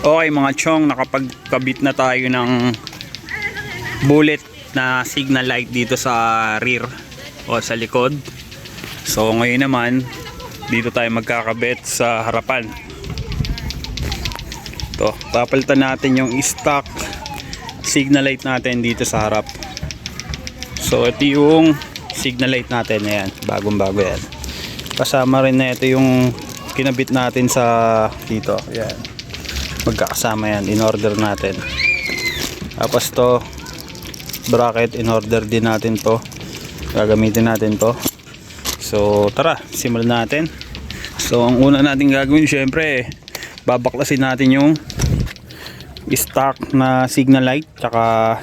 Okay mga chong, nakapagkabit na tayo ng bullet na signal light dito sa rear o sa likod. So ngayon naman dito tayo magkakabit sa harapan. Ito, papalitan natin yung stock signal light natin dito sa harap. So ito yung signal light natin, ayan, bagong bago yan. Kasama rin na ito yung kinabit natin sa dito, ayan. Magkakasama yan, in order natin. Tapos to bracket, in order din natin to, gagamitin natin to. So tara, simulan natin. So ang una natin gagawin, syempre babaklasin natin yung stock na signal light, tsaka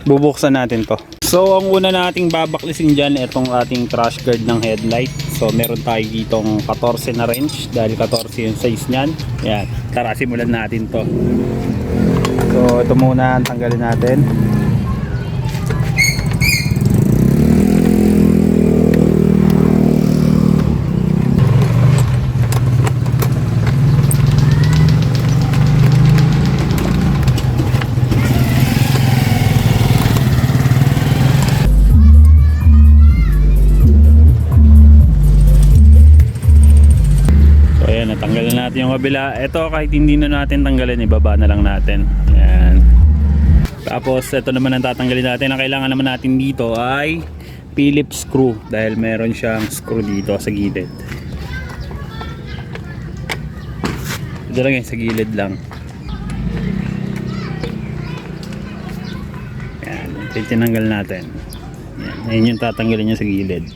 bubuksan natin to. So ang una nating babaklasin dyan, itong ating crash guard ng headlight. So meron tayo ditong 14 na wrench, dahil 14 yung size nyan. Yan, tara simulan natin to. So ito muna ang tanggalin natin. Tanggalin natin yung kabila. Ito kahit hindi na natin tanggalin, ibaba na lang natin. Ayan. Tapos ito naman ang tatanggalin natin. Ang kailangan naman natin dito ay Phillips screw, dahil meron siyang screw dito sa gilid. Ito lang yan, sa gilid lang. Ayan, tinanggal natin. Ayan, ayun yung tatanggalin niya sa gilid.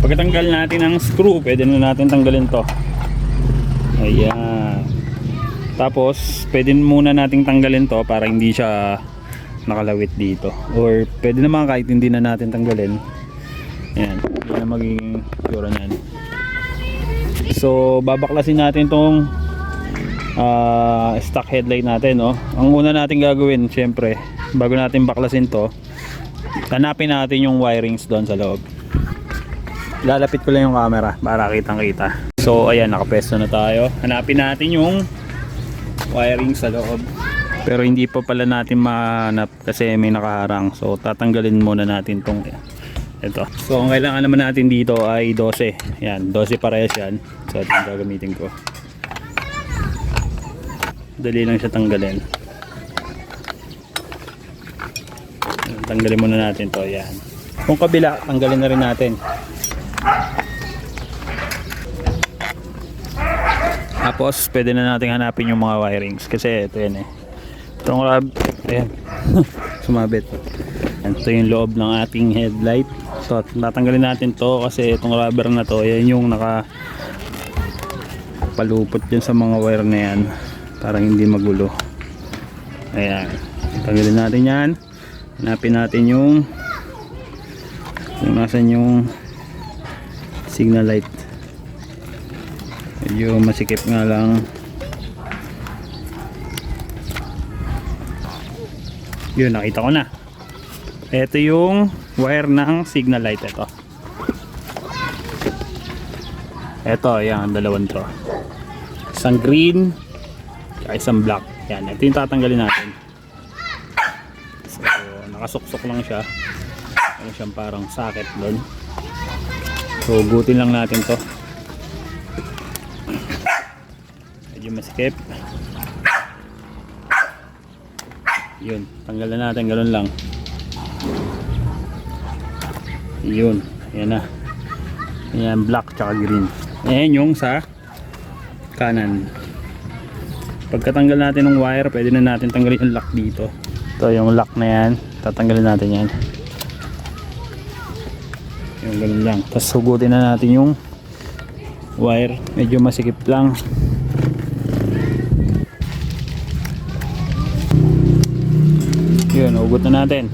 Pagkatanggal natin ang screw, pwede na natin tanggalin to. Ayan. Tapos pwede muna nating tanggalin to para hindi siya nakalawit dito. Or pwede naman kahit hindi na natin tanggalin. Ayan, hindi na magiging pure nan. So babaklasin natin tong stock headlight natin, no? Ang una natin gagawin, syempre bago natin baklasin to, hanapin natin yung wirings doon sa loob. Lalapit ko lang yung camera para kitang kita. So ayan, nakapesto na tayo. Hanapin natin yung wiring sa loob, pero hindi pa pala natin mahanap kasi may nakaharang. So tatanggalin muna natin tong ito. So ang kailangan naman natin dito ay 12. Ayan, 12 parehas yan. So ito yung gagamitin ko. Dali lang siya tanggalin. Tanggalin muna natin to. Ayan. Kung kabila, tanggalin na rin natin. Tapos pwede na natin hanapin yung mga wirings, kasi ito yan itong ayan. Sumabit. Ito yung loob ng ating headlight. So tatanggalin natin to kasi itong rubber na to, yan yung naka palupot dyan sa mga wire na yan para hindi magulo. Ayan, tanggalin natin yan. Hanapin natin yung nasan yung signal light. Medyo masikip nga lang. Yun, nakita ko na. Ito yung wire ng signal light. Ito, yan, dalawang to. Isang green at isang black. Yan, ito yung tatanggalin natin. So nakasuksok lang siya. Ano siyang parang socket doon. So gutin lang natin to. Medyo masikip. Yun, tanggalan natin, ganoon lang. Yun, ayan na. Ayan, black tsaka green. Ayan yung sa kanan. Pagkatanggal natin ng wire, pwede na natin tanggalin yung lock dito. Ito yung lock na yan, tatanggalin natin yan. Yung ganun lang. Tapos hugutin na natin yung wire. Medyo masikip lang. Yun, hugot na natin.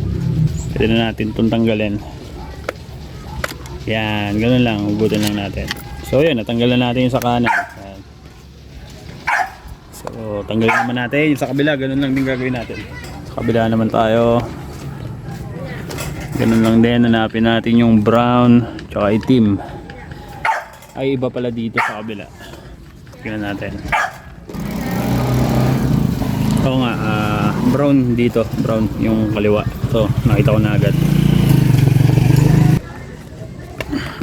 Pwede na natin itong tanggalin. Yan, ganun lang. Hugutin lang natin. So yun, natanggalan natin yung sa kanan. Yan. So tanggalin naman natin yung sa kabila. Ganun lang din gagawin natin. Sa kabila naman tayo. Ganun lang din, hanapin natin yung brown tsaka itim. ay iba pala dito sa kabila. Tingnan natin. Oo nga, brown dito, brown yung kaliwa. So, nakita ko na agad.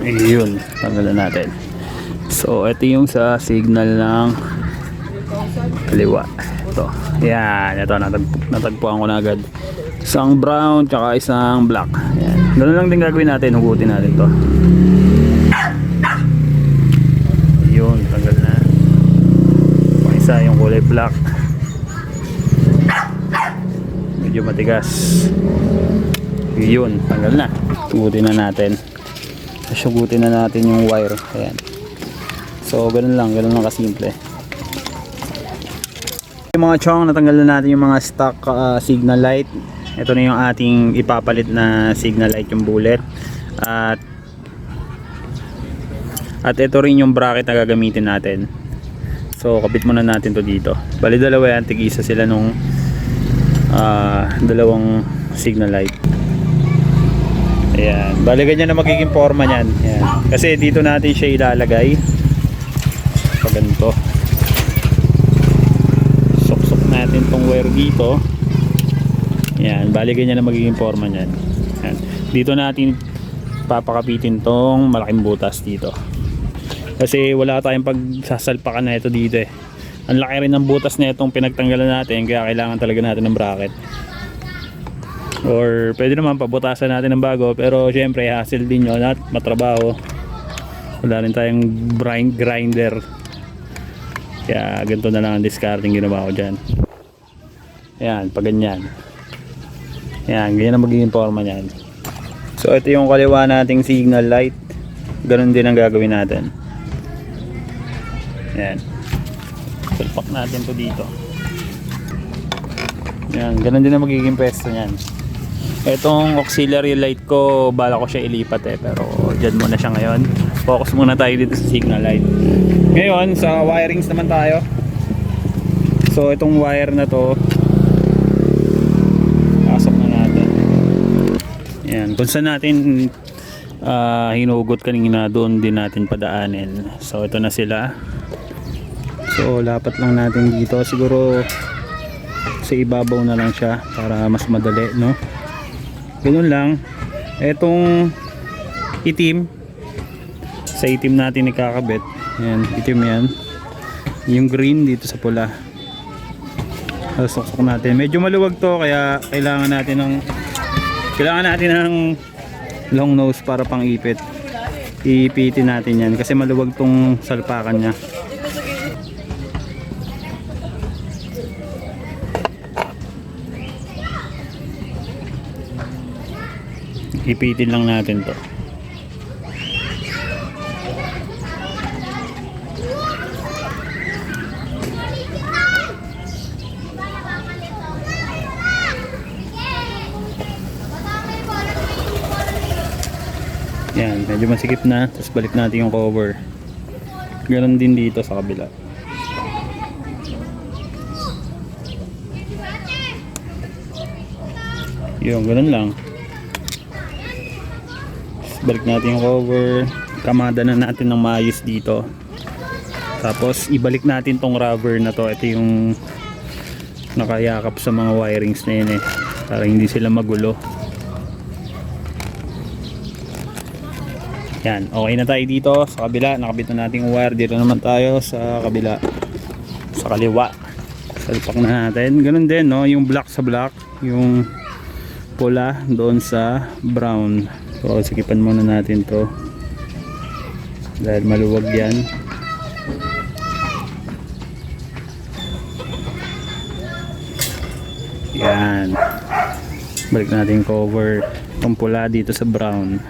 Ayun, tanggalan natin. So, ito yung sa signal ng kaliwa. Ito, yan, ito natagpuan ko na agad. Isang brown, tsaka isang black. Yan, ganun lang din gagawin natin, hugutin natin to. Ayun, tanggal na. Yung isa, yung kulay black. Medyo matigas. Yun, tanggal na. Hugutin na natin. Hugutin na natin yung wire. Ayan. So, ganun lang kasimple. Yung mga chong, natanggal na natin yung mga stock signal light. Ito na yung ating ipapalit na signal light, yung bullet. At ito rin yung bracket na gagamitin natin. So, kabit muna natin to dito. Bali dalawa yan, tig-isa sila nung dalawang signal light. Ayan, bali ganyan na magiging forma niyan. Ayan. Kasi dito natin siya ilalagay. Pag ganito. Sok-sok natin tong wire dito. Ayan, bali ganyan na magiging forma niyan. Ayan. Dito natin papakapitin tong malaking butas dito. Kasi wala tayong pagsasalpakan na ito dito eh. Ang laki rin ng butas na itong pinagtanggalan natin, kaya kailangan talaga natin ng bracket. Or pwede naman pabutasan natin ng bago, pero syempre hassle din yun at matrabaho. Wala rin tayong grinder, kaya ganito na lang ang discarding ginawa ko dyan. Ayan, pag ganyan. Ayan, ganyan ang magiging forma nyan. So ito yung kaliwa nating signal light. Ganun din ang gagawin natin. Ayan, sulpak natin to dito. Ayan, ganun din ang magiging pwesto nyan. Etong auxiliary light ko, bala ko siya ilipat eh, pero dyan muna siya ngayon. Focus muna tayo dito sa signal light. Ngayon, sa wirings naman tayo. So itong wire na to, pasok na natin. Ayan, kung saan natin hinugot kanina, doon din natin padaanin. So ito na sila. So lapat lang natin dito, siguro sa ibabaw na lang siya para mas madali, no? Ganun lang. Etong itim, sa itim natin ikakabit. Ayan, itim yan. Yung green dito sa pula. Suksok natin. Medyo maluwag to, kaya kailangan natin ng long nose para pang ipit. Iipitin natin yan kasi maluwag tong salpakan niya. Ipitin lang natin to. Yan, medyo masikip na. Tapos balik natin yung cover. Ganon din dito sa kabila. Yun, ganon lang. Balik natin yung cover, kamada na natin ng maayos dito. Tapos ibalik natin tong rubber na to. Ito yung nakayakap sa mga wirings na yun eh, para hindi sila magulo. Yan, okay na tayo dito sa kabila. Nakabit na natin yung wire. Dito naman tayo sa kabila, sa kaliwa. Salpak na natin. Ganun din, no? Yung black sa black, yung pula doon sa brown. So sikipan muna natin to dahil maluwag yan. Yan, balik natin cover itong pula dito sa brown.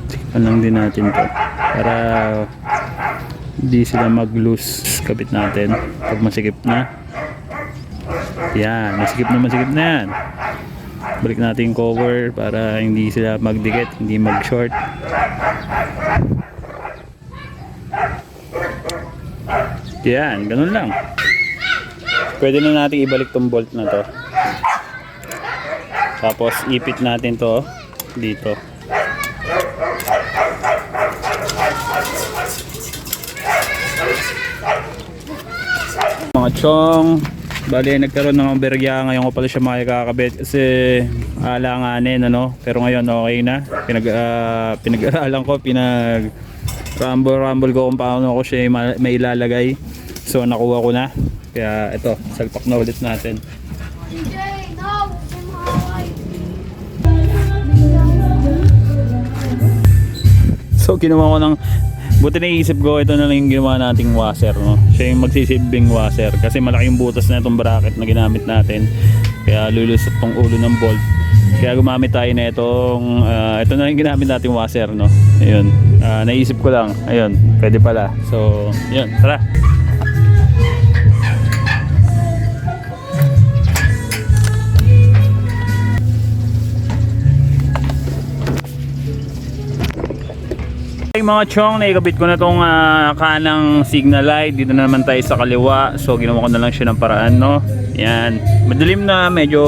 Sikipan lang din natin to para hindi sila mag loose. Kapit natin pag masikip na. Yan, masikip na yan. Balik natin yung cover para hindi sila magdikit, hindi mag-short. Yan, ganun lang. Pwede na natin ibalik tong bolt na to. Tapos ipit natin to dito. chong, bali nagkaroon ng berya, ngayon ko pala siya makikakabit kasi alanganin ano, pero ngayon okay na. Pinag-aralan ko, rumble ko kung paano ko siya may ilalagay. So nakuha ko na, kaya ito, salpak na ulit natin. So ginawa ko ng, buti naisip ko, ito na lang yung ginawa nating washer, no? Siya yung magsisilbing washer kasi malaki yung butas na itong bracket na ginamit natin, kaya lulusot tong ulo ng bolt, kaya gumamit tayo na itong ito na yung ginamit nating washer, no? Ayun, naisip ko lang, ayun, pwede pala. So yun, tara. Hey mga chong, naikabit ko na tong kanang signal light. Dito na naman tayo sa kaliwa. So ginawa ko na lang siya ng paraan, no? Yan, madilim na, medyo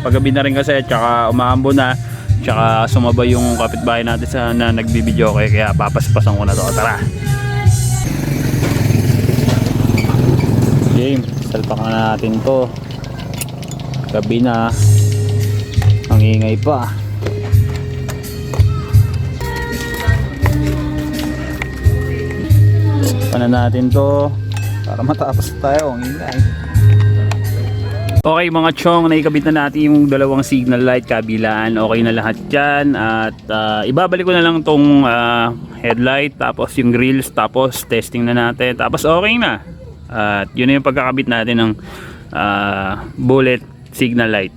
paggabi na rin kasi, tsaka umaambo na, tsaka sumabay yung kapitbahay natin sa na nagbibideo, kaya papaspasan ko na to. Tara, game, salpakan na natin to. Gabi na, ang ingay pa. Na natin to para matapos tayo. Ang ingay. Okay mga chong, naikabit na natin yung dalawang signal light kabilaan. Okay na lahat dyan, at ibabalik ko na lang tong headlight, tapos yung grills, tapos testing na natin, tapos okay na. At yun na yung pagkakabit natin ng bullet signal light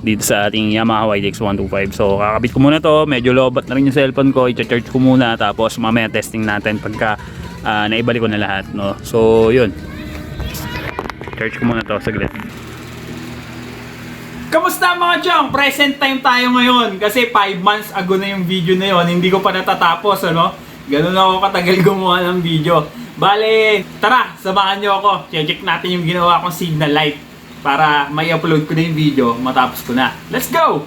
dito sa ating Yamaha YDX125. So kakabit ko muna to, medyo lobat na rin yung cellphone ko, i-charge ko muna, tapos mamaya testing natin pagka naibalik ko na lahat, no? So yun, charge ko muna to saglit. Kamusta mga chong? Present time tayo ngayon kasi 5 months ago na yung video na yon, hindi ko pa natatapos, ano? Ganun ako katagal gumawa ng video. Bale, tara, samahan nyo ako. Check natin yung ginawa kong signal light para may upload ko na yung video matapos ko na. Let's go!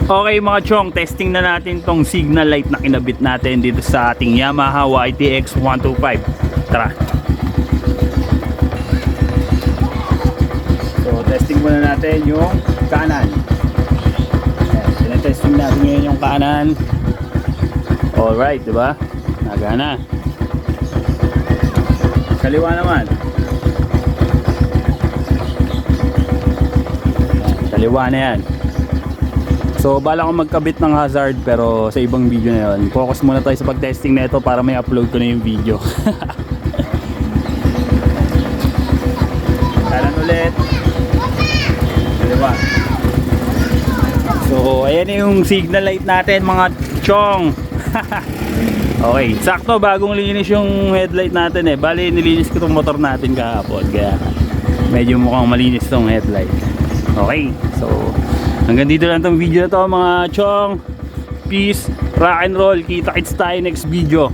Okay mga chong, testing na natin tong signal light na kinabit natin dito sa ating Yamaha YTX125. Tara! So testing muna natin yung kanan. Ayan, testing natin ngayon yung kanan. Alright, diba? Nagana. Kaliwa naman. Kaliwa na yan. So bala ko magkabit ng hazard, pero sa ibang video na yun. Focus muna tayo sa pag-testing na ito para may upload ko na yung video. Kanan ulit. Dalawa. So ayan yung signal light natin mga chong. Okay, sakto bagong linis yung headlight natin eh. Bali nilinis ko tong motor natin kahapon, kaya medyo mukhang malinis tong headlight. Okay, so hanggang dito lang tong video na to mga chong. Peace, rock and roll. Kita-kits tayo next video.